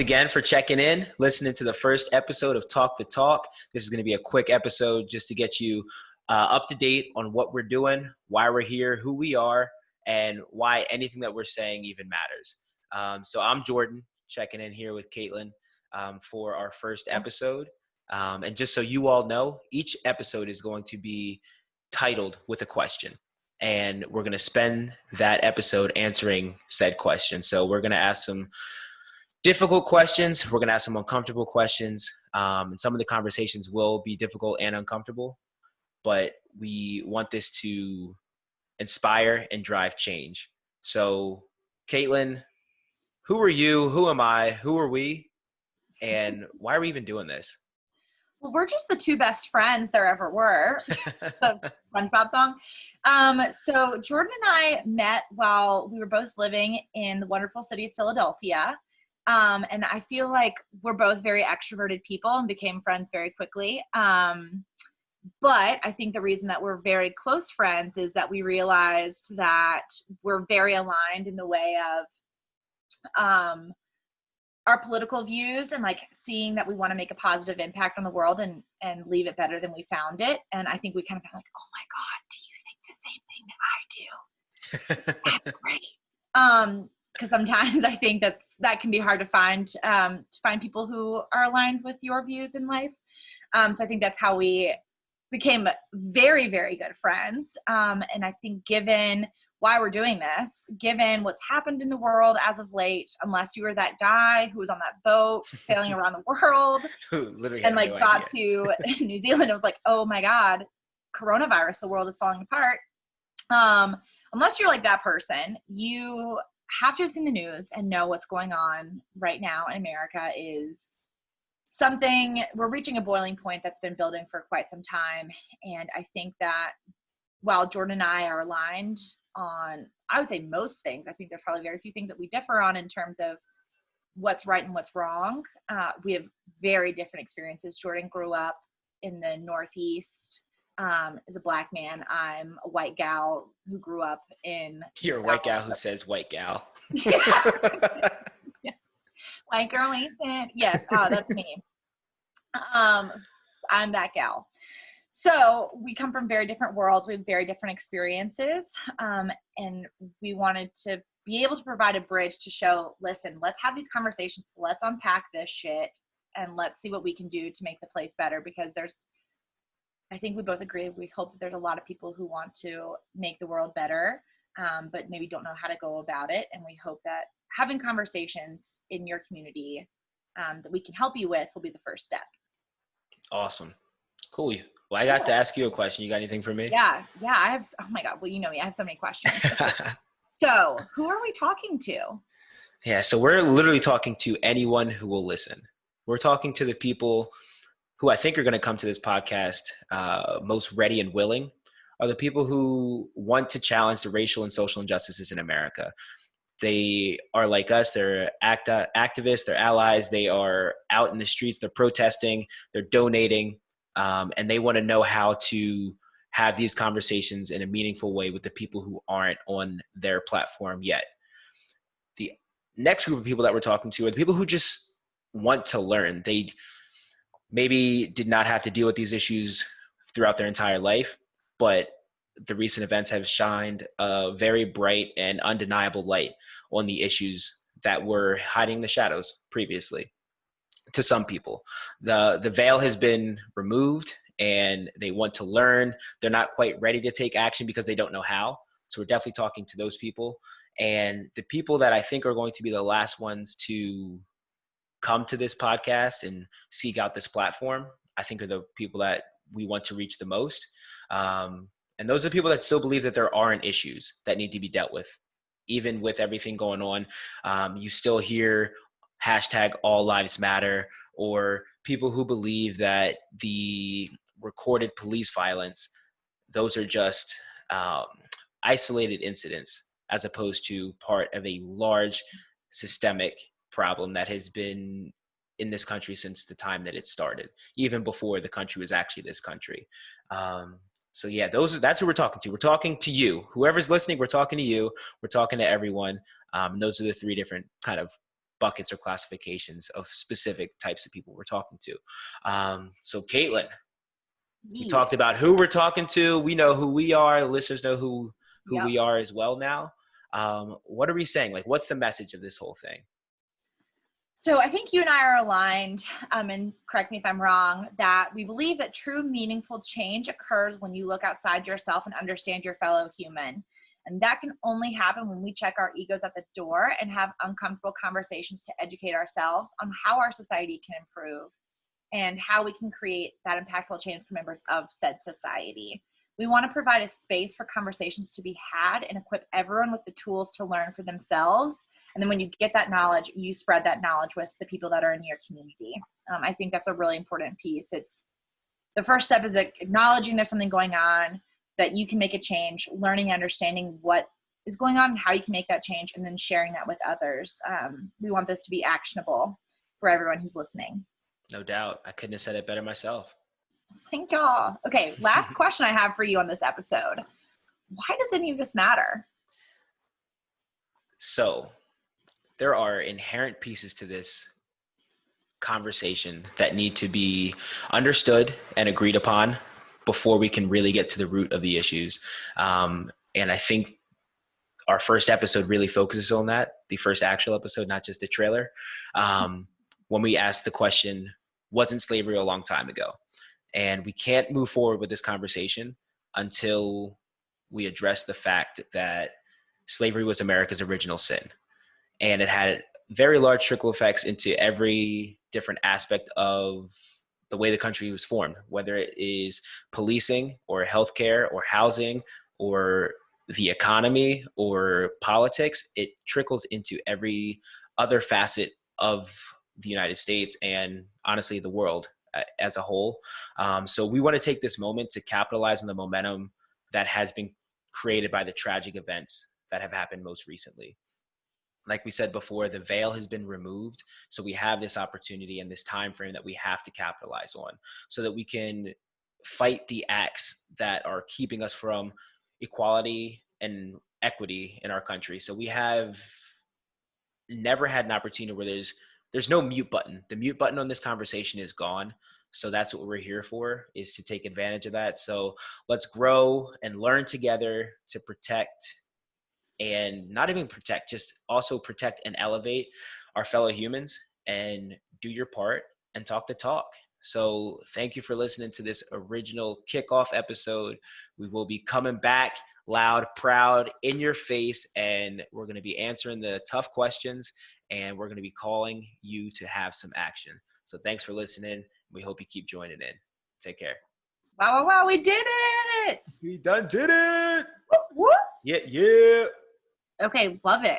again for checking in, listening to the first episode of Talk the Talk. This is going to be a quick episode just to get you up to date on what we're doing, why we're here, who we are, and why anything that we're saying even matters. So I'm Jordan, checking in here with Kaitlin for our first episode. And just so you all know, each episode is going to be titled with a question. And we're going to spend that episode answering said question. So we're going to ask some difficult questions. We're going to ask some uncomfortable questions. And some of the conversations will be difficult and uncomfortable. But we want this to inspire and drive change. So, Kaitlin, who are you? Who am I? Who are we? And why are we even doing this? Well, we're just the two best friends there ever were. The SpongeBob song. So Jordan and I met while we were both living in the wonderful city of Philadelphia. And I feel like we're both very extroverted people and became friends very quickly. But I think the reason that we're very close friends is that we realized that we're very aligned in the way of our political views and like seeing that we want to make a positive impact on the world and leave it better than we found it. And I think we kind of felt like, oh my God, do you think the same thing that I do? That's great. Because sometimes I think that can be hard to find people who are aligned with your views in life. So I think that's how we became very, very good friends. And I think given why we're doing this, given what's happened in the world as of late, unless you were that guy who was on that boat sailing around the world and like got to New Zealand, it was like, oh my God, coronavirus, the world is falling apart. Unless you're like that person, you have to have seen the news and know what's going on right now in America is something, we're reaching a boiling point that's been building for quite some time. And I think that while Jordan and I are aligned on, I would say most things, I think there's probably very few things that we differ on in terms of what's right and what's wrong. We have very different experiences. Jordan grew up in the Northeast as a Black man. I'm a white gal who grew up in You're a white gal who says white gal. Yeah. White girl ain't it? Yes, that's me. I'm that gal. So we come from very different worlds. We have very different experiences. And we wanted to be able to provide a bridge to show, listen, let's have these conversations. Let's unpack this shit and let's see what we can do to make the place better. Because I think we both agree. We hope that there's a lot of people who want to make the world better, but maybe don't know how to go about it. And we hope that having conversations in your community that we can help you with will be the first step. Awesome. Cool. Well, I got to ask you a question. You got anything for me? Yeah. I have, oh my God. Well, you know me, I have so many questions. So who are we talking to? Yeah. So we're literally talking to anyone who will listen. We're talking to the people who I think are going to come to this podcast most ready and willing, are the people who want to challenge the racial and social injustices in America. They are like us. They're activists, they're allies. They are out in the streets. They're protesting, they're donating, and they want to know how to have these conversations in a meaningful way with the people who aren't on their platform yet. The next group of people that we're talking to are the people who just want to learn. They maybe did not have to deal with these issues throughout their entire life, but the recent events have shined a very bright and undeniable light on the issues that were hiding in the shadows previously to some people. The veil has been removed and they want to learn. They're not quite ready to take action because they don't know how. So we're definitely talking to those people. And the people that I think are going to be the last ones to come to this podcast and seek out this platform, I think are the people that we want to reach the most. And those are people that still believe that there aren't issues that need to be dealt with. Even with everything going on, you still hear hashtag all lives matter, or people who believe that the recorded police violence, those are just isolated incidents as opposed to part of a large systemic problem that has been in this country since the time that it started, even before the country was actually this country. So yeah, that's who we're talking to. We're talking to you. Whoever's listening, we're talking to you. We're talking to everyone. And those are the three different kind of buckets or classifications of specific types of people we're talking to. So Kaitlin, we talked about who we're talking to. We know who we are. The listeners know who we are as well now. What are we saying? Like, what's the message of this whole thing? So I think you and I are aligned, and correct me if I'm wrong, that we believe that true meaningful change occurs when you look outside yourself and understand your fellow human. And that can only happen when we check our egos at the door and have uncomfortable conversations to educate ourselves on how our society can improve and how we can create that impactful change for members of said society. We want to provide a space for conversations to be had and equip everyone with the tools to learn for themselves. And then when you get that knowledge, you spread that knowledge with the people that are in your community. I think that's a really important piece. It's the first step is acknowledging there's something going on, that you can make a change, learning and understanding what is going on and how you can make that change, and then sharing that with others. We want this to be actionable for everyone who's listening. No doubt. I couldn't have said it better myself. Thank y'all. Okay, last question I have for you on this episode. Why does any of this matter? So there are inherent pieces to this conversation that need to be understood and agreed upon before we can really get to the root of the issues. And I think our first episode really focuses on that, the first actual episode, not just the trailer. When we asked the question, wasn't slavery a long time ago? And we can't move forward with this conversation until we address the fact that slavery was America's original sin. And it had very large trickle effects into every different aspect of the way the country was formed, whether it is policing or healthcare or housing or the economy or politics. It trickles into every other facet of the United States and honestly the world as a whole. So we want to take this moment to capitalize on the momentum that has been created by the tragic events that have happened most recently. Like we said before, the veil has been removed. So we have this opportunity and this time frame that we have to capitalize on so that we can fight the acts that are keeping us from equality and equity in our country. So we have never had an opportunity where there's no mute button. The mute button on this conversation is gone. So that's what we're here for, is to take advantage of that. So let's grow and learn together to protect, and not even protect, just also protect and elevate our fellow humans, and do your part and talk the talk. So thank you for listening to this original kickoff episode. We will be coming back loud, proud, in your face, and we're going to be answering the tough questions, and we're going to be calling you to have some action. So thanks for listening. We hope you keep joining in. Take care. Wow, we did it! We done did it! Whoop, whoop. Yeah. Okay, love it.